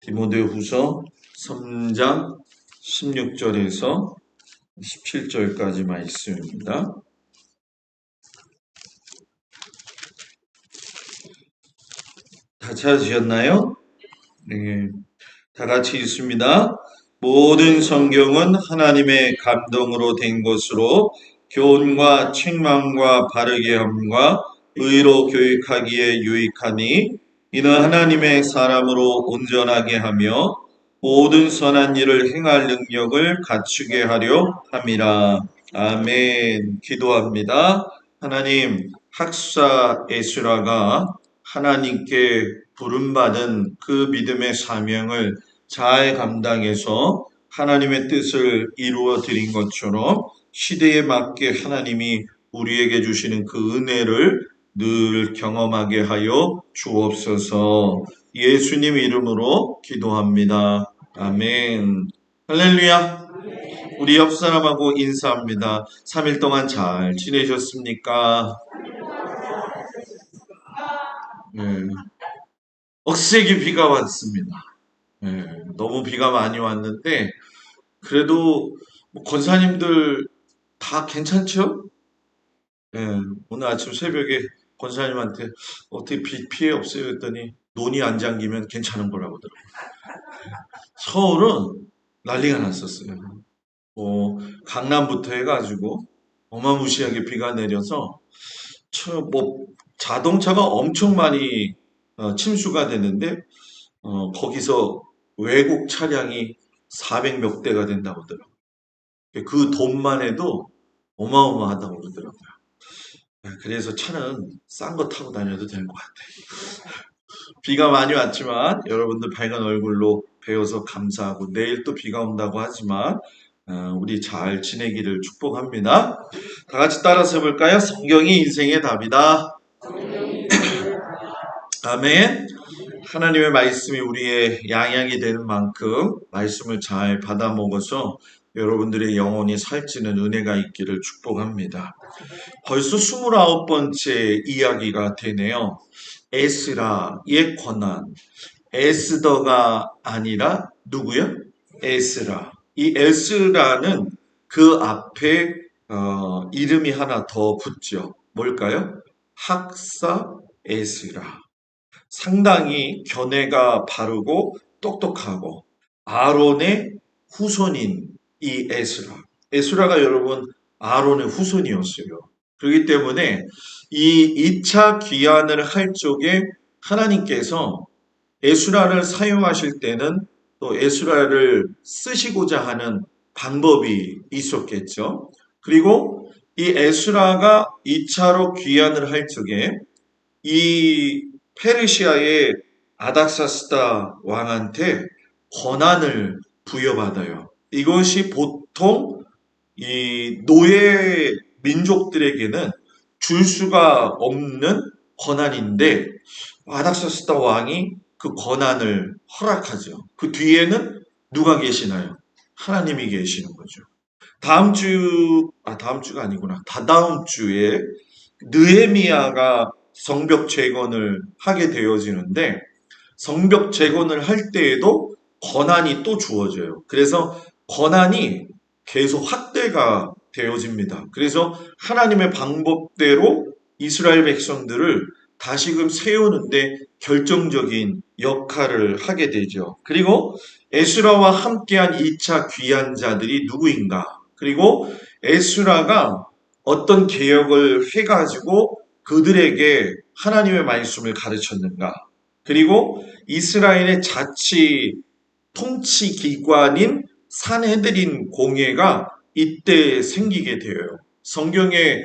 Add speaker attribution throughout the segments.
Speaker 1: 디모데후서 3장 16절에서 17절까지 말씀입니다. 다 찾으셨나요? 네, 다 같이 읽습니다. 모든 성경은 하나님의 감동으로 된 것으로 교훈과 책망과 바르게 함과 의로 교육하기에 유익하니 이는 하나님의 사람으로 온전하게 하며 모든 선한 일을 행할 능력을 갖추게 하려 함이라. 아멘. 기도합니다. 하나님, 학사 에스라가 하나님께 부름받은 그 믿음의 사명을 잘 감당해서 하나님의 뜻을 이루어 드린 것처럼 시대에 맞게 하나님이 우리에게 주시는 그 은혜를 늘 경험하게 하여 주옵소서. 예수님 이름으로 기도합니다. 아멘. 할렐루야. 우리 옆 사람하고 인사합니다. 3일 동안 잘 지내셨습니까? 네. 억세게 비가 왔습니다. 네. 너무 비가 많이 왔는데 그래도 권사님들 다 괜찮죠? 네. 오늘 아침 새벽에 권사님한테 어떻게 피해 없어요 했더니 논이 안 잠기면 괜찮은 거라고 하더라고요. 서울은 난리가 났었어요. 강남부터 해가지고 어마무시하게 비가 내려서 자동차가 엄청 많이 침수가 되는데 거기서 외국 차량이 400몇 대가 된다고 하더라고요. 그 돈만 해도 어마어마하다고 그러더라고요. 그래서 차는 싼 거 타고 다녀도 되는 것 같아요. 비가 많이 왔지만 여러분들 밝은 얼굴로 배워서 감사하고 내일 또 비가 온다고 하지만 우리 잘 지내기를 축복합니다. 다 같이 따라서 해볼까요? 성경이 인생의 답이다. 아멘. 하나님의 말씀이 우리의 양약이 되는 만큼 말씀을 잘 받아 먹어서 여러분들의 영혼이 살찌는 은혜가 있기를 축복합니다. 벌써 29번째 이야기가 되네요. 에스라의 권한. 에스더가 아니라 누구요? 에스라. 이 에스라는 그 앞에 이름이 하나 더 붙죠. 뭘까요? 학사 에스라. 상당히 견해가 바르고 똑똑하고 아론의 후손인 이 에스라. 에스라가 여러분 아론의 후손이었어요. 그렇기 때문에 이 2차 귀환을 할 적에 하나님께서 에스라를 사용하실 때는 또 에스라를 쓰시고자 하는 방법이 있었겠죠. 그리고 이 에스라가 2차로 귀환을 할 적에 이 페르시아의 아닥사스다 왕한테 권한을 부여받아요. 이것이 보통 이 노예 민족들에게는 줄 수가 없는 권한인데 아닥사스다 왕이 그 권한을 허락하죠. 그 뒤에는 누가 계시나요? 하나님이 계시는 거죠. 다음 주가 아니구나. 다다음 주에 느헤미야가 성벽 재건을 하게 되어지는데 성벽 재건을 할 때에도 권한이 또 주어져요. 그래서 권한이 계속 확대가 되어집니다. 그래서 하나님의 방법대로 이스라엘 백성들을 다시금 세우는데 결정적인 역할을 하게 되죠. 그리고 에스라와 함께한 2차 귀환자들이 누구인가? 그리고 에스라가 어떤 개혁을 해가지고 그들에게 하나님의 말씀을 가르쳤는가? 그리고 이스라엘의 자치 통치 기관인 산헤드린 공회가 이때 생기게 되어요. 성경의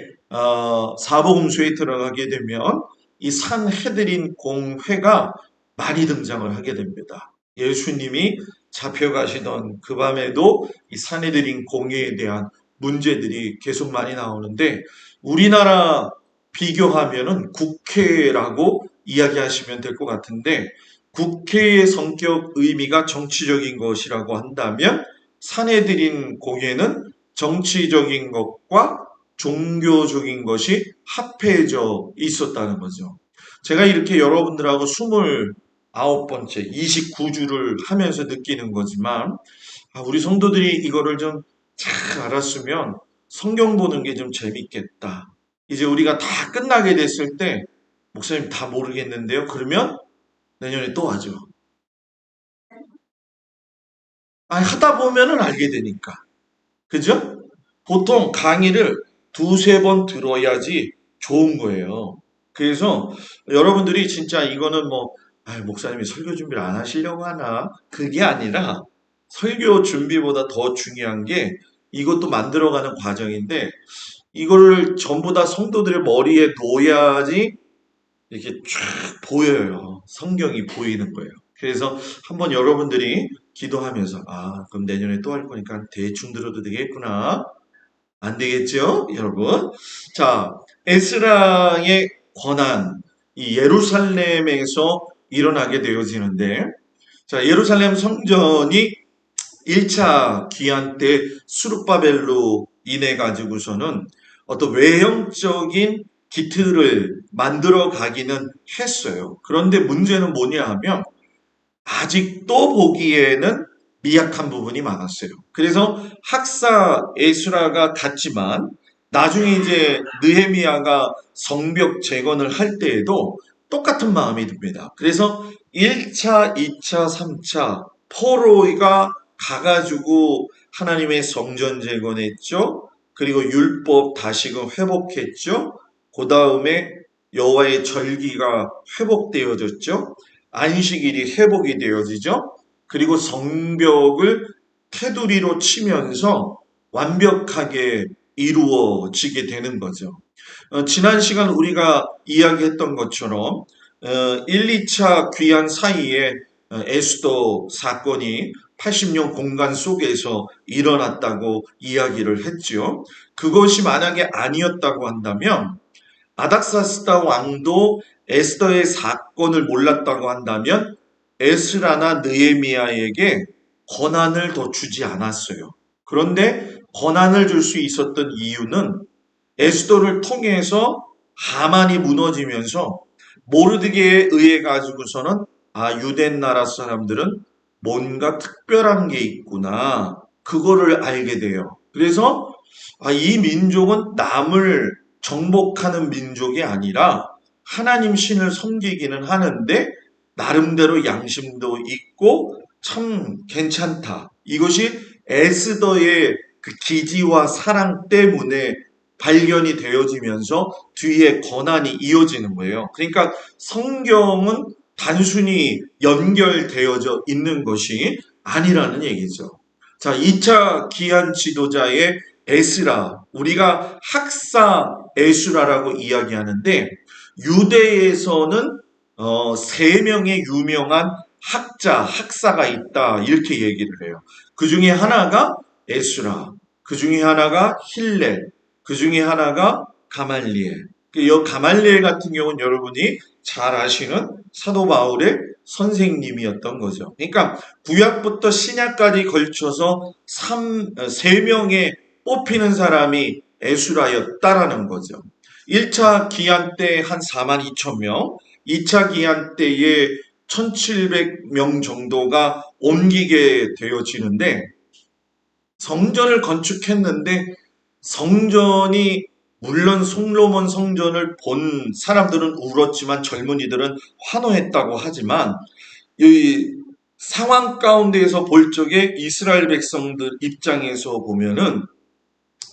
Speaker 1: 사복음서에 들어가게 되면 이 산헤드린 공회가 많이 등장을 하게 됩니다. 예수님이 잡혀가시던 그 밤에도 이 산헤드린 공회에 대한 문제들이 계속 많이 나오는데 우리나라 비교하면은 국회라고 이야기하시면 될 것 같은데 국회의 성격 의미가 정치적인 것이라고 한다면 산헤드린 공회는 정치적인 것과 종교적인 것이 합해져 있었다는 거죠. 제가 이렇게 여러분들하고 9번째 29주를 하면서 느끼는 거지만 우리 성도들이 이거를 좀 잘 알았으면 성경 보는 게 좀 재밌겠다. 이제 우리가 다 끝나게 됐을 때 목사님 다 모르겠는데요. 그러면 내년에 또 하죠. 하다 보면은 알게 되니까. 그죠? 보통 강의를 두세 번 들어야지 좋은 거예요. 그래서 여러분들이 진짜 이거는 뭐, 목사님이 설교 준비를 안 하시려고 하나? 그게 아니라 설교 준비보다 더 중요한 게 이것도 만들어가는 과정인데 이거를 전부 다 성도들의 머리에 놓아야지 이렇게 쫙 보여요. 성경이 보이는 거예요. 그래서 한번 여러분들이 기도하면서 그럼 내년에 또 할 거니까 대충 들어도 되겠구나. 안 되겠죠, 여러분? 자, 에스라의 권한, 이 예루살렘에서 일어나게 되어지는데, 자, 예루살렘 성전이 1차 귀환 때 수룹바벨로 인해 가지고서는 어떤 외형적인 기틀을 만들어 가기는 했어요. 그런데 문제는 뭐냐 하면 아직도 보기에는 미약한 부분이 많았어요. 그래서 학사 에스라가 갔지만 나중에 이제 느헤미야가 성벽 재건을 할 때에도 똑같은 마음이 듭니다. 그래서 1차, 2차, 3차 포로가 가가지고 하나님의 성전 재건했죠. 그리고 율법 다시금 회복했죠. 그 다음에 여호와의 절기가 회복되어졌죠. 안식일이 회복이 되어지죠. 그리고 성벽을 테두리로 치면서 완벽하게 이루어지게 되는 거죠. 지난 시간 우리가 이야기했던 것처럼 1, 2차 귀환 사이에 에스더 사건이 80년 공간 속에서 일어났다고 이야기를 했죠. 그것이 만약에 아니었다고 한다면 아닥사스다 왕도 에스더의 사건을 몰랐다고 한다면 에스라나 느헤미야에게 권한을 더 주지 않았어요. 그런데 권한을 줄 수 있었던 이유는 에스더를 통해서 하만이 무너지면서 모르드게에 의해 가지고서는 유대 나라 사람들은 뭔가 특별한 게 있구나. 그거를 알게 돼요. 그래서 이 민족은 남을 정복하는 민족이 아니라 하나님 신을 섬기기는 하는데 나름대로 양심도 있고 참 괜찮다. 이것이 에스더의 그 기지와 사랑 때문에 발견이 되어지면서 뒤에 권한이 이어지는 거예요. 그러니까 성경은 단순히 연결되어져 있는 것이 아니라는 얘기죠. 자, 2차 기한 지도자의 에스라, 우리가 학사 에스라라고 이야기하는데 유대에서는 세 명의 유명한 학사가 있다 이렇게 얘기를 해요. 그 중에 하나가 에스라, 그 중에 하나가 힐렐, 그 중에 하나가 가말리엘. 이 가말리엘 같은 경우는 여러분이 잘 아시는 사도 바울의 선생님이었던 거죠. 그러니까 구약부터 신약까지 걸쳐서 세 명의 뽑히는 사람이 에스라였다라는 거죠. 1차 기한 때 한 4만 2천 명, 2차 기한 때에 1700명 정도가 옮기게 되어지는데 성전을 건축했는데 성전이 물론 솔로몬 성전을 본 사람들은 울었지만 젊은이들은 환호했다고 하지만 이 상황 가운데에서 볼 적에 이스라엘 백성들 입장에서 보면은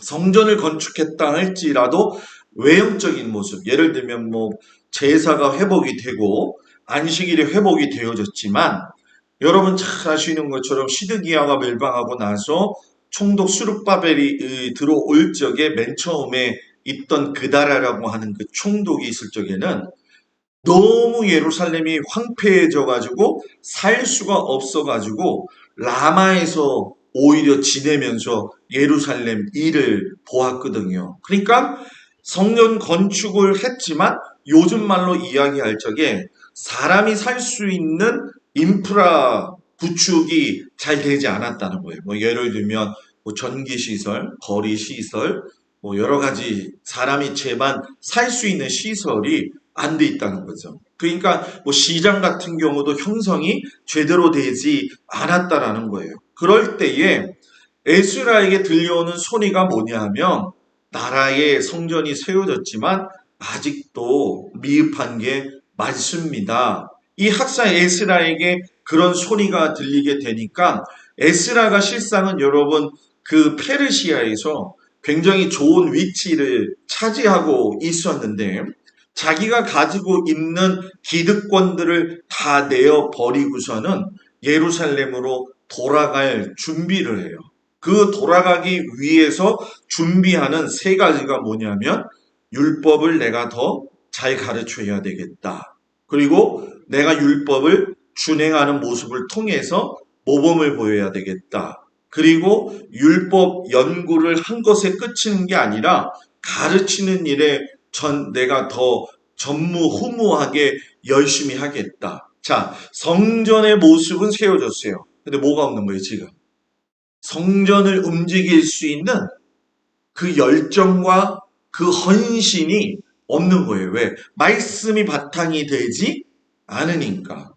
Speaker 1: 성전을 건축했다 할지라도 외형적인 모습, 예를 들면 뭐 제사가 회복이 되고 안식일이 회복이 되어졌지만 여러분 잘 아시는 것처럼 시드기야가 멸망하고 나서 총독 수룹바벨이 들어올 적에 맨 처음에 있던 그다라라고 하는 그 총독이 있을 적에는 너무 예루살렘이 황폐해져 가지고 살 수가 없어 가지고 라마에서 오히려 지내면서 예루살렘 일을 보았거든요. 그러니까 성전 건축을 했지만 요즘 말로 이야기할 적에 사람이 살 수 있는 인프라 구축이 잘 되지 않았다는 거예요. 뭐 예를 들면 뭐 전기 시설, 거리 시설, 뭐 여러 가지 사람이 제만 살 수 있는 시설이 안 돼 있다는 거죠. 그러니까 뭐 시장 같은 경우도 형성이 제대로 되지 않았다라는 거예요. 그럴 때에 에스라에게 들려오는 소리가 뭐냐면 나라의 성전이 세워졌지만 아직도 미흡한 게 많습니다. 이 학사 에스라에게 그런 소리가 들리게 되니까 에스라가 실상은 여러분 그 페르시아에서 굉장히 좋은 위치를 차지하고 있었는데 자기가 가지고 있는 기득권들을 다 내어버리고서는 예루살렘으로 돌아갈 준비를 해요. 그 돌아가기 위해서 준비하는 세 가지가 뭐냐면 율법을 내가 더 잘 가르쳐야 되겠다. 그리고 내가 율법을 준행하는 모습을 통해서 모범을 보여야 되겠다. 그리고 율법 연구를 한 것에 그치는 게 아니라 가르치는 일에 내가 더 전무후무하게 열심히 하겠다. 자, 성전의 모습은 세워졌어요. 근데 뭐가 없는 거예요, 지금? 성전을 움직일 수 있는 그 열정과 그 헌신이 없는 거예요. 왜? 말씀이 바탕이 되지 않으니까.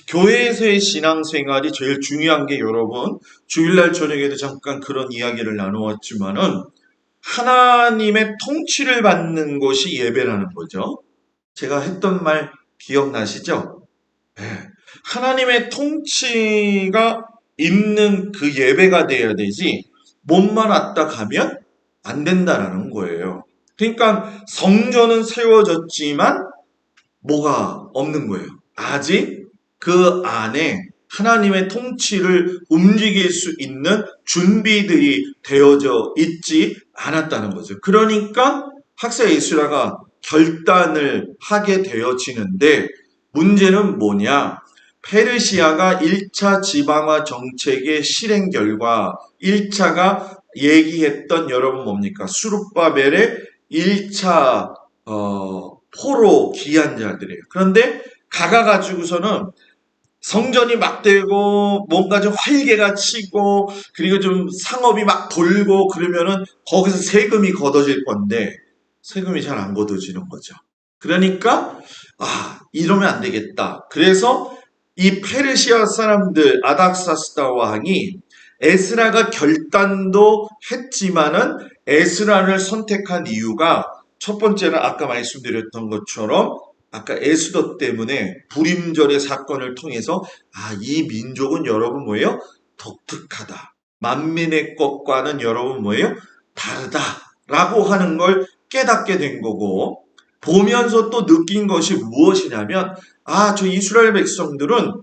Speaker 1: 교회에서의 신앙생활이 제일 중요한 게 여러분, 주일날 저녁에도 잠깐 그런 이야기를 나누었지만은 하나님의 통치를 받는 것이 예배라는 거죠. 제가 했던 말 기억나시죠? 네. 하나님의 통치가 있는 그 예배가 돼야 되지 몸만 왔다 가면 안 된다라는 거예요. 그러니까 성전은 세워졌지만 뭐가 없는 거예요. 아직 그 안에 하나님의 통치를 움직일 수 있는 준비들이 되어져 있지 않았다는 거죠. 그러니까 학사 에스라가 결단을 하게 되어지는데 문제는 뭐냐? 페르시아가 1차 지방화 정책의 실행 결과 1차가 얘기했던 여러분 뭡니까? 수룹바벨의 1차 포로 귀한 자들이에요. 그런데 가가지고서는 성전이 막 되고 뭔가 좀 활개가 치고 그리고 좀 상업이 막 돌고 그러면은 거기서 세금이 걷어질 건데 세금이 잘 안 걷어지는 거죠. 그러니까 이러면 안 되겠다. 그래서 이 페르시아 사람들 아닥사스다 왕이 에스라가 결단도 했지만은 에스라를 선택한 이유가 첫 번째는 아까 말씀드렸던 것처럼 아까 에스더 때문에 불임절의 사건을 통해서 이 민족은 여러분 뭐예요? 독특하다. 만민의 것과는 여러분 뭐예요? 다르다라고 하는 걸 깨닫게 된 거고 보면서 또 느낀 것이 무엇이냐면 저 이스라엘 백성들은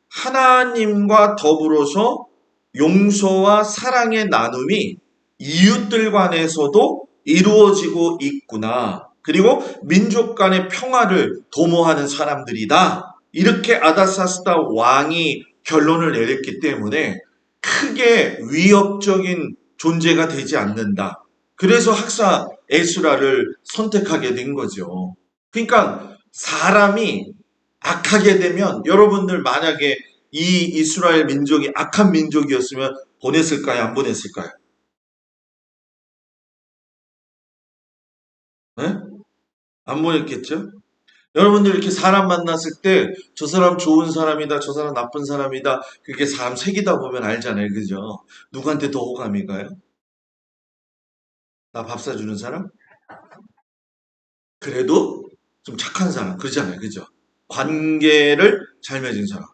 Speaker 1: 하나님과 더불어서 용서와 사랑의 나눔이 이웃들 간에서도 이루어지고 있구나. 그리고 민족 간의 평화를 도모하는 사람들이다. 이렇게 아다사스다 왕이 결론을 내렸기 때문에 크게 위협적인 존재가 되지 않는다. 그래서 학사 에스라를 선택하게 된 거죠. 그러니까 사람이 악하게 되면 여러분들 만약에 이 이스라엘 민족이 악한 민족이었으면 보냈을까요? 안 보냈을까요? 네? 안 보냈겠죠? 여러분들 이렇게 사람 만났을 때 저 사람 좋은 사람이다, 저 사람 나쁜 사람이다. 그렇게 사람 새기다 보면 알잖아요. 그죠? 누구한테 더 호감이 가요? 나 밥 사주는 사람? 그래도 좀 착한 사람. 그러잖아요. 그죠? 관계를 잘 맺은 사람.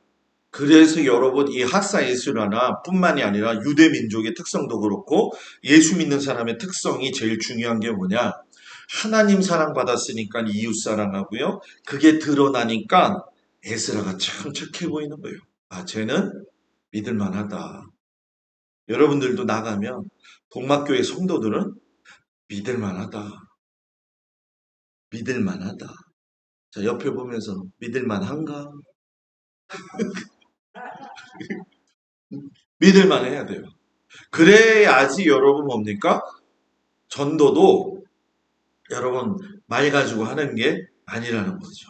Speaker 1: 그래서 여러분 이 학사 예수라나 뿐만이 아니라 유대 민족의 특성도 그렇고 예수 믿는 사람의 특성이 제일 중요한 게 뭐냐? 하나님 사랑받았으니까 이웃 사랑하고요. 그게 드러나니까 에스라가 참 착해 보이는 거예요. 쟤는 믿을 만하다. 여러분들도 나가면 동막교회 성도들은 믿을 만하다. 믿을 만하다. 자, 옆에 보면서 믿을 만한가? 믿을 만해야 돼요. 그래야지 여러분 뭡니까? 전도도 여러분 말 가지고 하는 게 아니라는 거죠.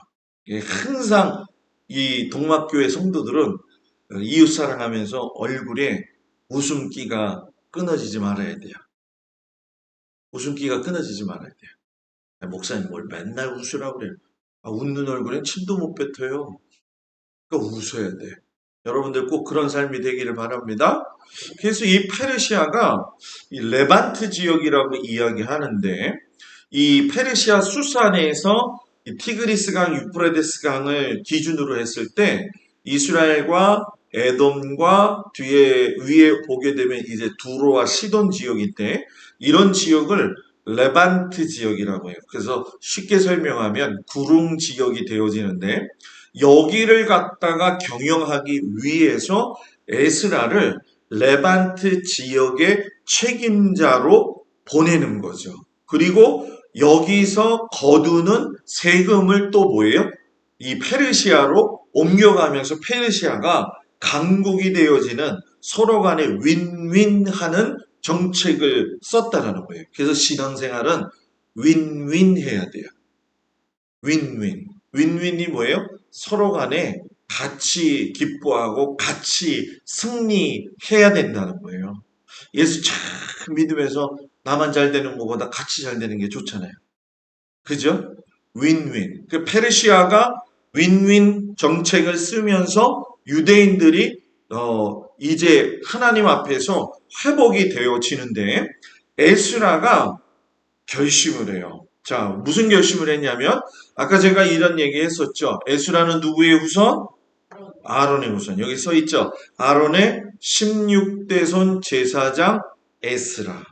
Speaker 1: 항상 이 동막교회 성도들은 이웃 사랑하면서 얼굴에 웃음기가 끊어지지 말아야 돼요. 웃음기가 끊어지지 말아야 돼요. 목사님 뭘 맨날 웃으라고 그래요. 웃는 얼굴엔 침도 못 뱉어요. 그러니까 웃어야 돼. 여러분들 꼭 그런 삶이 되기를 바랍니다. 그래서 이 페르시아가 이 레반트 지역이라고 이야기하는데 이 페르시아 수산에서 이 티그리스 강, 유프라데스 강을 기준으로 했을 때 이스라엘과 에돔과 뒤에 위에 보게 되면 이제 두로와 시돈 지역인데 이런 지역을 레반트 지역이라고 해요. 그래서 쉽게 설명하면 구릉 지역이 되어지는데 여기를 갖다가 경영하기 위해서 에스라를 레반트 지역의 책임자로 보내는 거죠. 그리고 여기서 거두는 세금을 또 뭐예요? 이 페르시아로 옮겨가면서 페르시아가 강국이 되어지는 서로 간에 윈윈하는 정책을 썼다라는 거예요. 그래서 신앙생활은 윈윈 해야 돼요. 윈윈. 윈윈이 뭐예요? 서로 간에 같이 기뻐하고 같이 승리해야 된다는 거예요. 예수 참 믿으면서 나만 잘 되는 것보다 같이 잘 되는 게 좋잖아요. 그죠? 윈윈. 그 페르시아가 윈윈 정책을 쓰면서 유대인들이 이제 하나님 앞에서 회복이 되어지는데 에스라가 결심을 해요. 자, 무슨 결심을 했냐면 아까 제가 이런 얘기 했었죠. 에스라는 누구의 후손? 아론의 후손. 여기 써 있죠. 아론의 16대 손 제사장 에스라.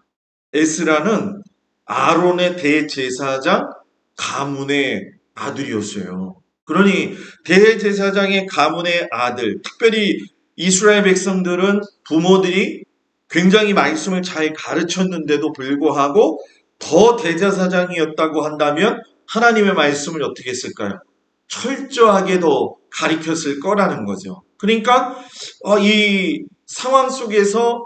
Speaker 1: 에스라는 아론의 대제사장 가문의 아들이었어요. 그러니 대제사장의 가문의 아들, 특별히 이스라엘 백성들은 부모들이 굉장히 말씀을 잘 가르쳤는데도 불구하고 더 대제사장이었다고 한다면 하나님의 말씀을 어떻게 했을까요? 철저하게 더 가리켰을 거라는 거죠. 그러니까 이 상황 속에서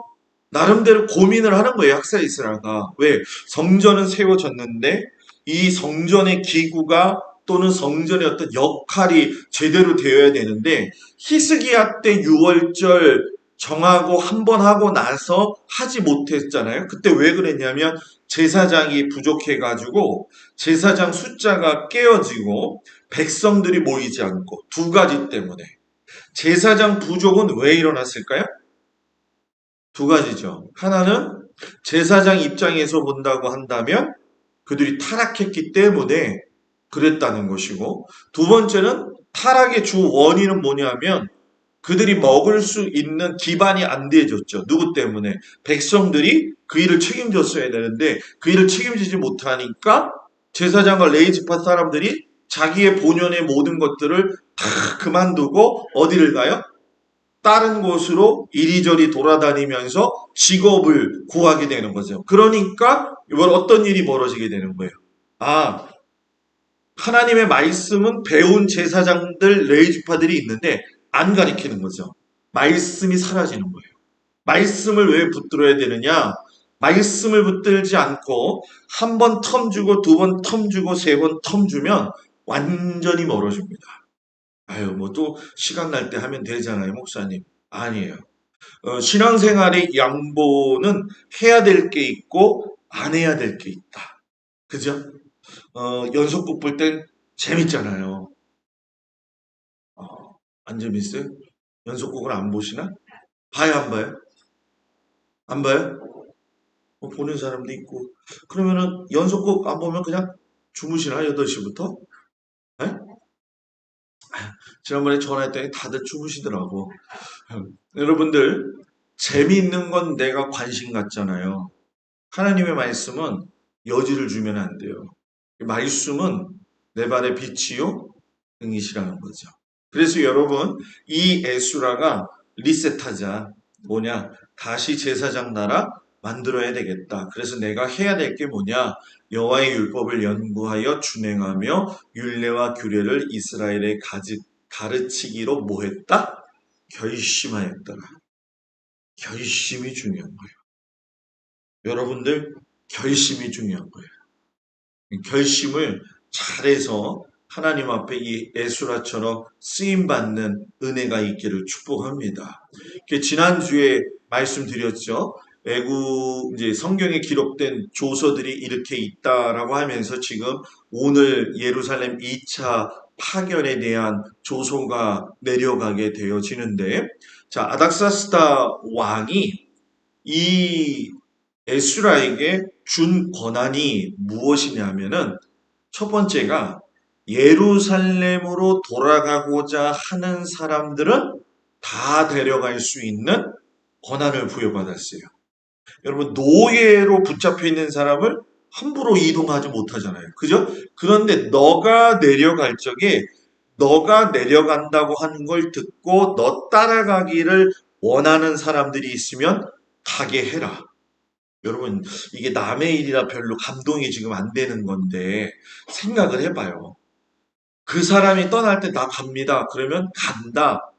Speaker 1: 나름대로 고민을 하는 거예요. 학사 이스라가. 왜? 성전은 세워졌는데 이 성전의 기구가 또는 성전의 어떤 역할이 제대로 되어야 되는데 히스기야 때 유월절 정하고 한 번 하고 나서 하지 못했잖아요. 그때 왜 그랬냐면 제사장이 부족해가지고 제사장 숫자가 깨어지고 백성들이 모이지 않고 두 가지 때문에 제사장 부족은 왜 일어났을까요? 두 가지죠. 하나는 제사장 입장에서 본다고 한다면 그들이 타락했기 때문에 그랬다는 것이고 두 번째는 타락의 주 원인은 뭐냐면 그들이 먹을 수 있는 기반이 안 되어졌죠. 누구 때문에? 백성들이 그 일을 책임졌어야 되는데 그 일을 책임지지 못하니까 제사장과 레위지파 사람들이 자기의 본연의 모든 것들을 다 그만두고 어디를 가요? 다른 곳으로 이리저리 돌아다니면서 직업을 구하게 되는 거죠. 그러니까 이번 어떤 일이 벌어지게 되는 거예요. 아, 하나님의 말씀은 배운 제사장들, 레위지파들이 있는데 안 가리키는 거죠. 말씀이 사라지는 거예요. 말씀을 왜 붙들어야 되느냐? 말씀을 붙들지 않고 한 번 텀 주고 두 번 텀 주고 세 번 텀 주면 완전히 멀어집니다. 아유, 뭐 또 시간 날 때 하면 되잖아요, 목사님. 아니에요. 신앙생활의 양보는 해야 될 게 있고 안 해야 될 게 있다. 그죠? 연속극 볼 땐 재밌잖아요. 안 재밌어요? 연속극을 안 보시나? 봐요, 안 봐요? 안 봐요? 보는 사람도 있고. 그러면은 연속극 안 보면 그냥 주무시나? 8시부터? 지난번에 전화했더니 다들 주무시더라고. 여러분들, 재미있는 건 내가 관심 갖잖아요. 하나님의 말씀은 여지를 주면 안 돼요. 말씀은 내 발의 빛이요, 등이시라는 거죠. 그래서 여러분, 이 에스라가 리셋하자. 뭐냐? 다시 제사장 나라 만들어야 되겠다. 그래서 내가 해야 될 게 뭐냐? 여호와의 율법을 연구하여 준행하며 율례와 규례를 이스라엘에 가르치기로 뭐했다? 결심하였더라. 결심이 중요한 거예요. 여러분들 결심이 중요한 거예요. 결심을 잘해서 하나님 앞에 이 에스라처럼 쓰임받는 은혜가 있기를 축복합니다. 지난주에 말씀드렸죠. 이제 성경에 기록된 조서들이 이렇게 있다라고 하면서 지금 오늘 예루살렘 2차 파견에 대한 조서가 내려가게 되어지는데, 자, 아닥사스다 왕이 이 에스라에게 준 권한이 무엇이냐면은 첫 번째가 예루살렘으로 돌아가고자 하는 사람들은 다 데려갈 수 있는 권한을 부여받았어요. 여러분, 노예로 붙잡혀 있는 사람을 함부로 이동하지 못하잖아요. 그죠? 그런데 너가 내려갈 적에 너가 내려간다고 하는 걸 듣고 너 따라가기를 원하는 사람들이 있으면 가게 해라. 여러분, 이게 남의 일이라 별로 감동이 지금 안 되는 건데 생각을 해봐요. 그 사람이 떠날 때 나 갑니다. 그러면 간다.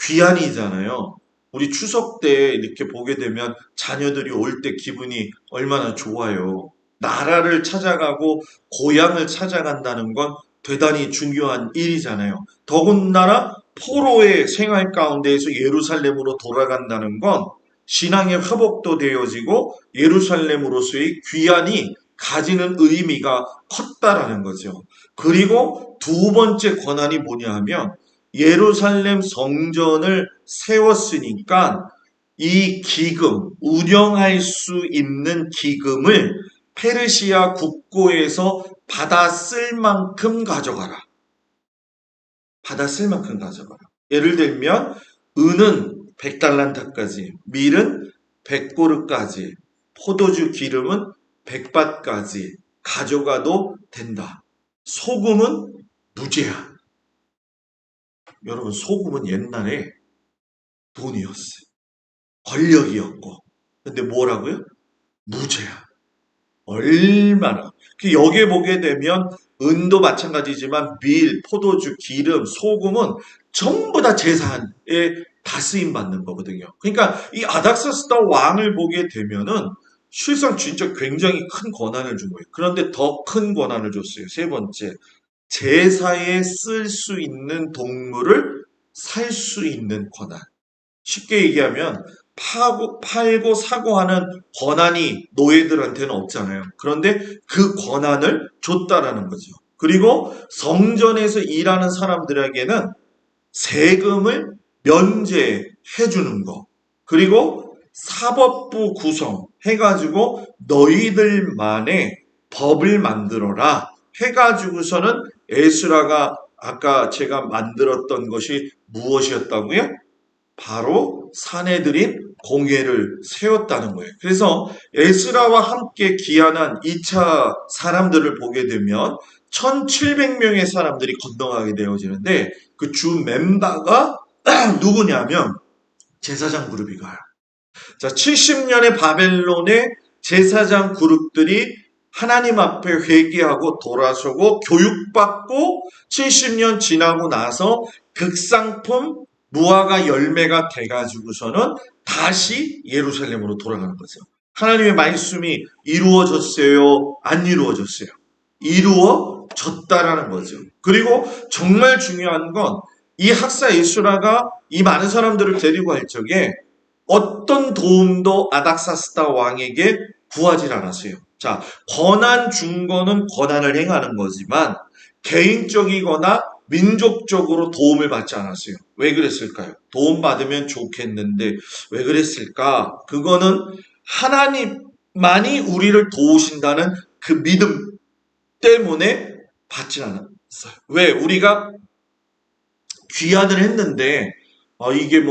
Speaker 1: 귀환이잖아요. 우리 추석 때 이렇게 보게 되면 자녀들이 올 때 기분이 얼마나 좋아요. 나라를 찾아가고 고향을 찾아간다는 건 대단히 중요한 일이잖아요. 더군다나 포로의 생활 가운데에서 예루살렘으로 돌아간다는 건 신앙의 회복도 되어지고 예루살렘으로서의 귀환이 가지는 의미가 컸다라는 거죠. 그리고 두 번째 권한이 뭐냐 하면 예루살렘 성전을 세웠으니까 이 기금, 운영할 수 있는 기금을 페르시아 국고에서 받아 쓸 만큼 가져가라. 받아 쓸 만큼 가져가라. 예를 들면 은은 100달란트까지, 밀은 100고르까지, 포도주 기름은 100밭까지 가져가도 된다. 소금은 무제한. 여러분, 소금은 옛날에 돈이었어요. 권력이었고. 근데 뭐라고요? 무제한. 얼마나. 여기에 보게 되면 은도 마찬가지지만 밀, 포도주, 기름, 소금은 전부 다 재산에 다 쓰임 받는 거거든요. 그러니까 이 아닥사스다 왕을 보게 되면은 실상 진짜 굉장히 큰 권한을 준 거예요. 그런데 더 큰 권한을 줬어요. 세 번째, 제사에 쓸 수 있는 동물을 살 수 있는 권한. 쉽게 얘기하면 팔고 사고 하는 권한이 노예들한테는 없잖아요. 그런데 그 권한을 줬다라는 거죠. 그리고 성전에서 일하는 사람들에게는 세금을 면제해 주는 거. 그리고 사법부 구성해가지고 너희들만의 법을 만들어라 해가지고서는 에스라가 아까 제가 만들었던 것이 무엇이었다고요? 바로 사내들인 공회를 세웠다는 거예요. 그래서 에스라와 함께 귀환한 2차 사람들을 보게 되면 1700명의 사람들이 건너가게 되어지는데 그 주 멤버가 누구냐면 제사장 그룹이 가요. 자, 70년의 바벨론의 제사장 그룹들이 하나님 앞에 회개하고 돌아서고 교육받고 70년 지나고 나서 극상품 무화과 열매가 돼가지고서는 다시 예루살렘으로 돌아가는 거죠. 하나님의 말씀이 이루어졌어요? 안 이루어졌어요? 이루어졌다라는 거죠. 그리고 정말 중요한 건 이 학사 에스라가 이 많은 사람들을 데리고 할 적에 어떤 도움도 아닥사스다 왕에게 구하지 않았어요. 자, 권한 준 거는 권한을 행하는 거지만 개인적이거나 민족적으로 도움을 받지 않았어요. 왜 그랬을까요? 도움 받으면 좋겠는데 왜 그랬을까? 그거는 하나님만이 우리를 도우신다는 그 믿음 때문에 받지 않았어요. 왜? 우리가 귀환을 했는데 이게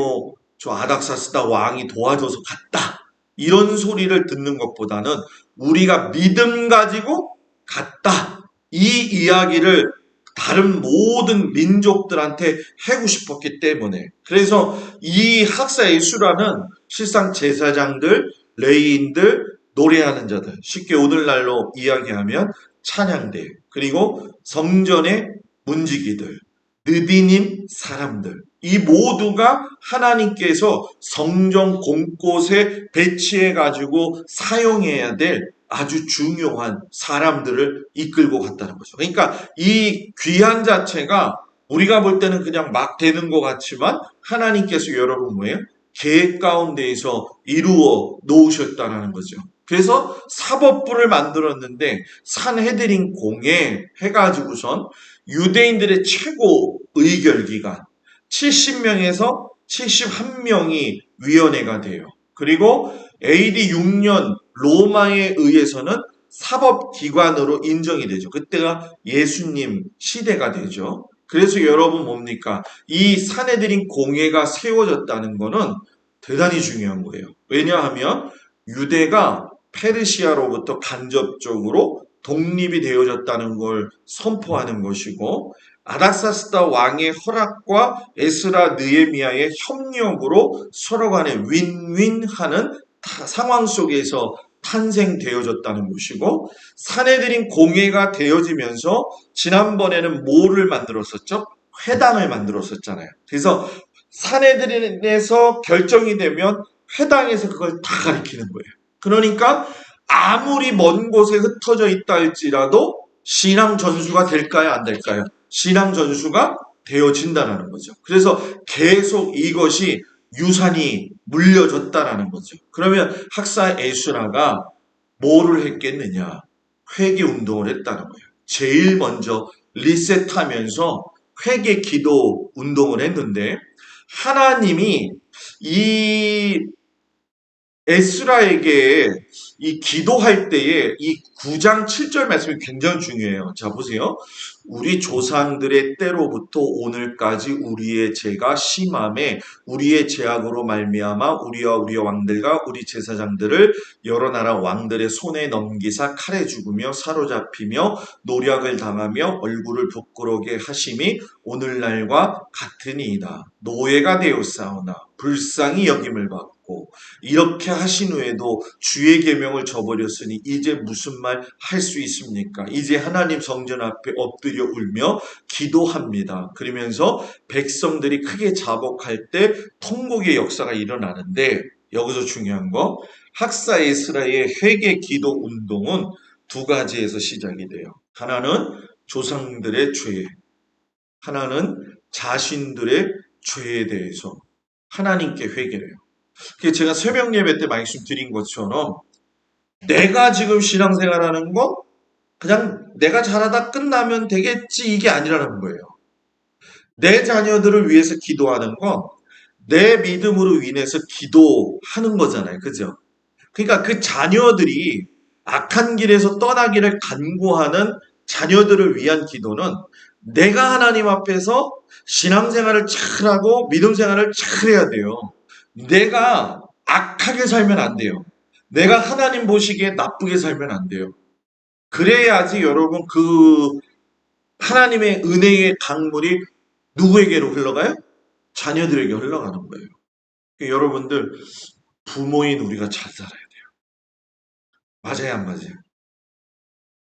Speaker 1: 저 아닥사스다 왕이 도와줘서 갔다. 이런 소리를 듣는 것보다는 우리가 믿음 가지고 갔다. 이 이야기를 다른 모든 민족들한테 하고 싶었기 때문에. 그래서 이 학사 에스라는 실상 제사장들, 레위인들, 노래하는 자들, 쉽게 오늘날로 이야기하면 찬양대, 그리고 성전의 문지기들, 느디님 사람들, 이 모두가 하나님께서 성전 곳곳에 배치해가지고 사용해야 될 아주 중요한 사람들을 이끌고 갔다는 거죠. 그러니까 이 귀한 자체가 우리가 볼 때는 그냥 막 되는 것 같지만 하나님께서 여러분 뭐예요? 계획 가운데에서 이루어 놓으셨다는 거죠. 그래서 사법부를 만들었는데 산헤드린 공회 해가지고선 유대인들의 최고 의결기관 70명에서 71명이 위원회가 돼요. 그리고 AD 6년 로마에 의해서는 사법기관으로 인정이 되죠. 그때가 예수님 시대가 되죠. 그래서 여러분 뭡니까? 이 산헤드린 공회가 세워졌다는 거는 대단히 중요한 거예요. 왜냐하면 유대가 페르시아로부터 간접적으로 독립이 되어졌다는 걸 선포하는 것이고 아닥사스다 왕의 허락과 에스라 느헤미야의 협력으로 서로 간에 윈윈하는 상황 속에서 탄생되어졌다는 것이고 산헤드린 공회가 되어지면서 지난번에는 뭐를 만들었었죠? 회당을 만들었었잖아요. 그래서 산헤드린에서 결정이 되면 회당에서 그걸 다 가리키는 거예요. 그러니까 아무리 먼 곳에 흩어져 있다 할지라도 신앙 전수가 될까요? 안 될까요? 신앙 전수가 되어진다는 거죠. 그래서 계속 이것이 유산이 물려졌다라는 거죠. 그러면 학사 에스라가 뭐를 했겠느냐? 회개 운동을 했다는 거예요. 제일 먼저 리셋하면서 회개 기도 운동을 했는데 하나님이 이 에스라에게 이 기도할 때에 이 9장 7절 말씀이 굉장히 중요해요. 자, 보세요. 우리 조상들의 때로부터 오늘까지 우리의 죄가 심함에 우리의 죄악으로 말미암아 우리와 우리의 왕들과 우리 제사장들을 여러 나라 왕들의 손에 넘기사 칼에 죽으며 사로잡히며 노략을 당하며 얼굴을 부끄러게 하심이 오늘날과 같으니이다. 노예가 되었사오나 불쌍히 여김을 받고 이렇게 하신 후에도 주의 계명을 저버렸으니 이제 무슨 말 할 수 있습니까? 이제 하나님 성전 앞에 엎드려 울며 기도합니다. 그러면서 백성들이 크게 자복할 때 통곡의 역사가 일어나는데 여기서 중요한 거 학사 에스라의 회개 기도 운동은 두 가지에서 시작이 돼요. 하나는 조상들의 죄, 하나는 자신들의 죄에 대해서 하나님께 회개를 해요. 제가 새벽 예배 때 말씀드린 것처럼 내가 지금 신앙생활하는 거 그냥 내가 잘하다 끝나면 되겠지 이게 아니라는 거예요. 내 자녀들을 위해서 기도하는 건 내 믿음으로 인해서 기도하는 거잖아요. 그죠? 그러니까 그 자녀들이 악한 길에서 떠나기를 간구하는 자녀들을 위한 기도는 내가 하나님 앞에서 신앙생활을 잘하고 믿음생활을 잘해야 돼요. 내가 악하게 살면 안 돼요. 내가 하나님 보시기에 나쁘게 살면 안 돼요. 그래야지 여러분 그 하나님의 은혜의 강물이 누구에게로 흘러가요? 자녀들에게 흘러가는 거예요. 그러니까 여러분들 부모인 우리가 잘 살아야 돼요. 맞아요, 안 맞아요?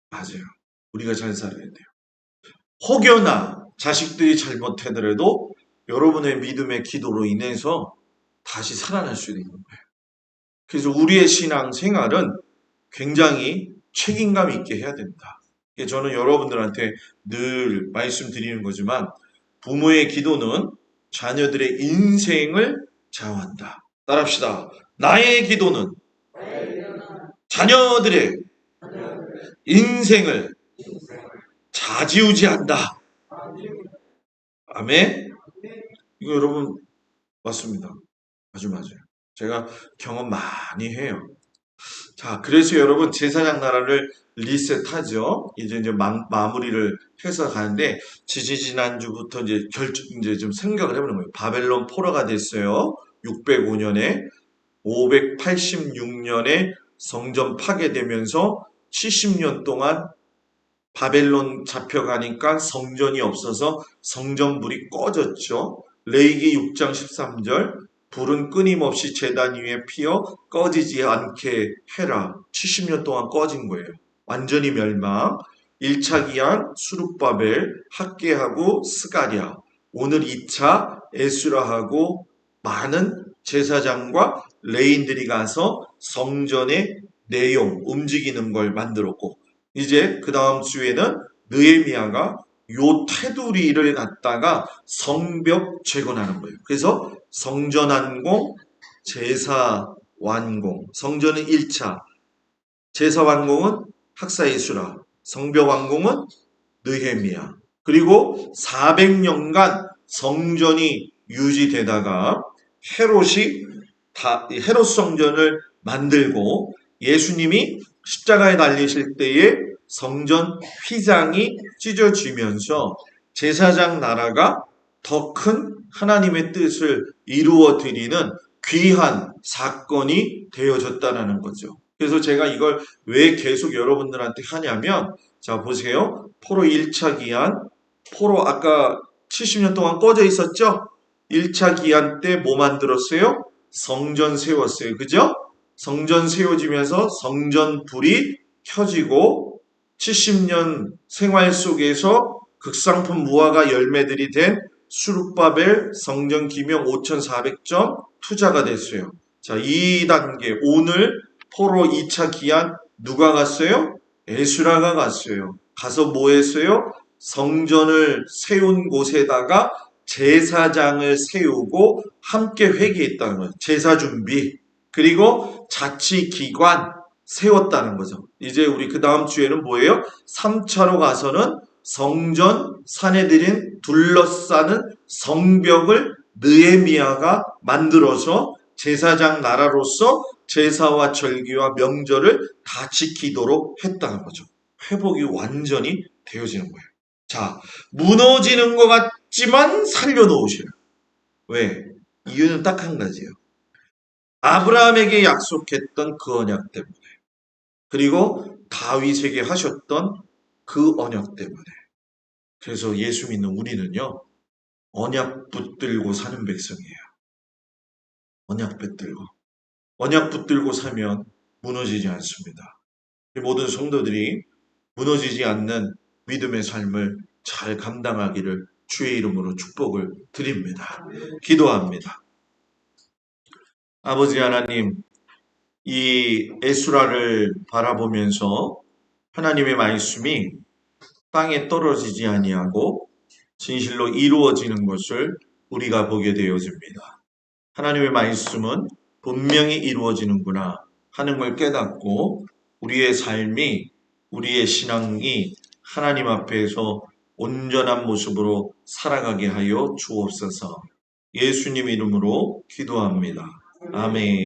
Speaker 1: 맞아요. 우리가 잘 살아야 돼요. 혹여나 자식들이 잘못하더라도 여러분의 믿음의 기도로 인해서 다시 살아날 수 있는 거예요. 그래서 우리의 신앙 생활은 굉장히 책임감 있게 해야 된다. 저는 여러분들한테 늘 말씀드리는 거지만 부모의 기도는 자녀들의 인생을 좌우한다. 따라합시다. 나의 기도는 자녀들의 인생을 좌지우지한다. 아멘. 이거 여러분 맞습니다. 아주 맞아요. 제가 경험 많이 해요. 자, 그래서 여러분 제사장 나라를 리셋하죠. 이제 마무리를 해서 가는데 지난주부터 이제 좀 생각을 해보는 거예요. 바벨론 포로가 됐어요. 605년에 586년에 성전 파괴되면서 70년 동안 바벨론 잡혀가니까 성전이 없어서 성전불이 꺼졌죠. 레위기 6장 13절 불은 끊임없이 제단 위에 피어 꺼지지 않게 해라. 70년 동안 꺼진 거예요. 완전히 멸망. 1차 기한 수룹바벨, 학개하고 스가랴. 오늘 2차 에스라하고 많은 제사장과 레인들이 가서 성전의 내용, 움직이는 걸 만들었고 이제 그 다음 주에는 느헤미야가 요 테두리를 갖다가 성벽 재건하는 거예요. 그래서 성전환공, 제사 완공. 성전은 1차. 제사 완공은 학사 에스라. 성벽 완공은 느헤미야. 그리고 400년간 성전이 유지되다가 헤롯 성전을 만들고 예수님이 십자가에 달리실 때에 성전 휘장이 찢어지면서 제사장 나라가 더 큰 하나님의 뜻을 이루어 드리는 귀한 사건이 되어졌다는 거죠. 그래서 제가 이걸 왜 계속 여러분들한테 하냐면, 자 보세요. 포로 1차 기한, 포로 아까 70년 동안 꺼져 있었죠? 1차 기한 때 뭐 만들었어요? 성전 세웠어요. 그죠? 성전 세워지면서 성전 불이 켜지고 70년 생활 속에서 극상품 무화과 열매들이 된 수룹바벨 성전 기명 5,400점 투자가 됐어요. 자, 2단계 오늘 포로 2차 기한 누가 갔어요? 에스라가 갔어요. 가서 뭐 했어요? 성전을 세운 곳에다가 제사장을 세우고 함께 회개했다는 거예요. 제사 준비. 그리고 자치기관 세웠다는 거죠. 이제 우리 그 다음 주에는 뭐예요? 3차로 가서는 성전 사내들인 둘러싸는 성벽을 느헤미야가 만들어서 제사장 나라로서 제사와 절기와 명절을 다 지키도록 했다는 거죠. 회복이 완전히 되어지는 거예요. 자, 무너지는 것 같지만 살려놓으셔요. 왜? 이유는 딱 한 가지예요. 아브라함에게 약속했던 그 언약 때문에. 그리고 다윗에게 하셨던 그 언약 때문에. 그래서 예수 믿는 우리는요, 언약 붙들고 사는 백성이에요. 언약 붙들고. 언약 붙들고 살면 무너지지 않습니다. 모든 성도들이 무너지지 않는 믿음의 삶을 잘 감당하기를 주의 이름으로 축복을 드립니다. 기도합니다. 아버지 하나님, 이 에스라를 바라보면서 하나님의 말씀이 땅에 떨어지지 아니하고 진실로 이루어지는 것을 우리가 보게 되어집니다. 하나님의 말씀은 분명히 이루어지는구나 하는 걸 깨닫고 우리의 삶이, 우리의 신앙이 하나님 앞에서 온전한 모습으로 살아가게 하여 주옵소서. 예수님 이름으로 기도합니다. 아멘.